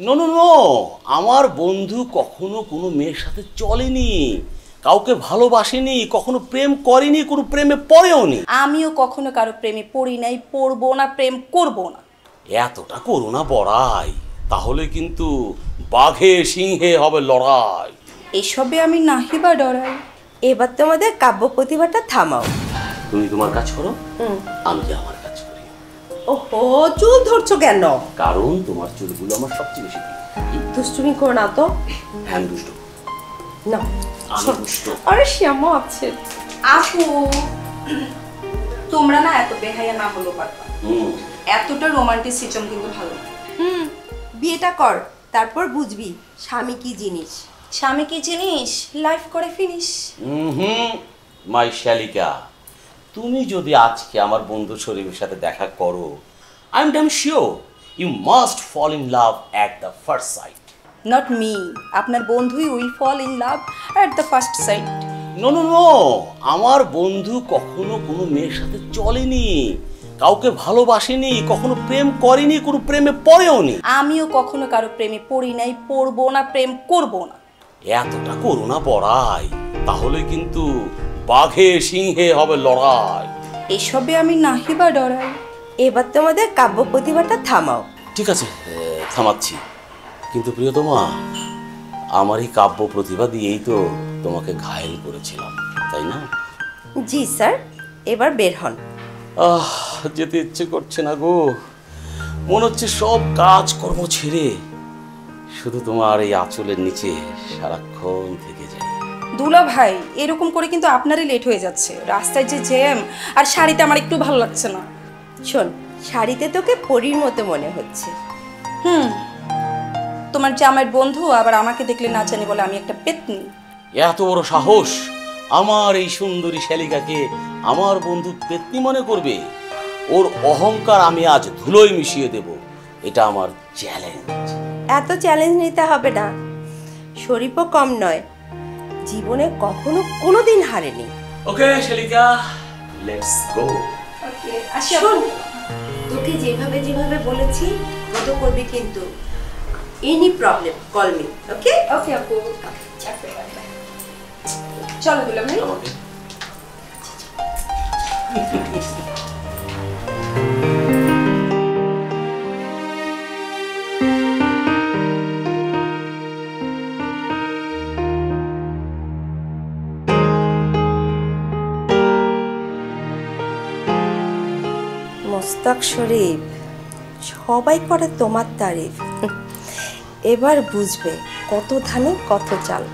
No no no, আমার বন্ধু কখনো কোনো মেয়ের সাথে চলেনি, কাউকে ভালোবাসেনি, কখনো প্রেম করেনি, কোনো প্রেমে পড়েও নি। আমিও কখনো কারো প্রেমে পড়ি নাই, পড়বো না, প্রেম করবো না। এতটা করো না বড়াই, তাহলে কিন্তু বাঘে সিংহে হবে লড়াই। এসবে আমি নাহি বা ডরাই। এবার তোমাদের কাব্য প্রতিভাটা থামাও। তুমি তোমার কাজ করো, আমি আমার কাজ করি। ওহো, চুল ধরছো কেন? কারণ তোমার চুলগুলো আমার সবচেয়ে বেশি প্রিয়। দুষ্টুমি করো না তো। হ্যাঁ দুষ্ট না, আমি দুষ্ট। আরে শ্যামা আছে। আপু, তোমরা না এত বেহাইয়া না হলো পারবা। এতটা রোমান্টিসিজম কিন্তু ভালো না। বিয়েটা কর, তারপর বুঝবি স্বামী কি জিনিস। স্বামী কি জিনিস, লাইফ করে ফিনিশ। মাই শালিকা, তুমি যদি আজকে আমার বন্ধু শরীফের সাথে দেখা করো, I am damn sure you must fall in love at the first sight. Not me, আপনার বন্ধুই will fall in love at the first sight. No no no, আমার বন্ধু কখনো কোনো মেয়ের সাথে চলেনি, কাউকে ভালোবাসেনি, কখনো প্রেম করেনি, কোনো প্রেমে পড়েও নি। আমিও কখনো কারো প্রেমে পড়ি নাই, পড়বো না, প্রেম করবো না। এতটা করো না বড়াই, তাহলে কিন্তু বাঘে সিংহে হবে লড়াই। এসবে আমি নাহি বা ডরাই। এবার তোমাদের কাব্য প্রতিভাটা থামাও। ঠিক আছে, থামাচ্ছি। কিন্তু প্রিয়তমা, আমার এই কাব্য প্রতিভা দিয়েই তো তোমাকে ঘায়েল করেছিলাম, তাই না? জি স্যার, এবার বের হন। যেতে ইচ্ছে করছে না গো, মনে হচ্ছে সব কাজকর্ম ছেড়ে শুধু তোমার এই আঁচলের নিচে সারাক্ষণ থেকে যাই। দুলা ভাই, এরকম করে কিন্তু আপনারই লেট হয়ে যাচ্ছে। রাস্তায় যে জ্যাম, আর শাড়িতে আমার একটু ভালো লাগছে না। শোন, শাড়িতে তোকে পরীর মতো মনে হচ্ছে। তোমার জামাইয়ের বন্ধু আবার আমাকে দেখলে না জানি বলে আমি একটা পেতনি। এত বড় সাহস আমার এই সুন্দরী শালিকাকে আমার বন্ধু পেতনি মনে করবে? ওর অহংকার আমি আজ ধুলোয় মিশিয়ে দেব, এটা আমার চ্যালেঞ্জ। এত চ্যালেঞ্জ নিতে হবে না, শরীফও কম নয়, জীবনে কখনো কোনোদিন হারেনি। ওকে শালিকা, লেটস গো। ওকে, আসি। শোন, তোকে যেভাবে যেভাবে বলেছি মতো করবি, কিন্তু এনি প্রবলেম কল মি। ওকে ওকে আপু, চলো দুলা ভাই। আমাকে মোস্তাক শরীফ, সবাই করে তোমার তারিফ। এবার বুঝবে কত ধানে কত চাল।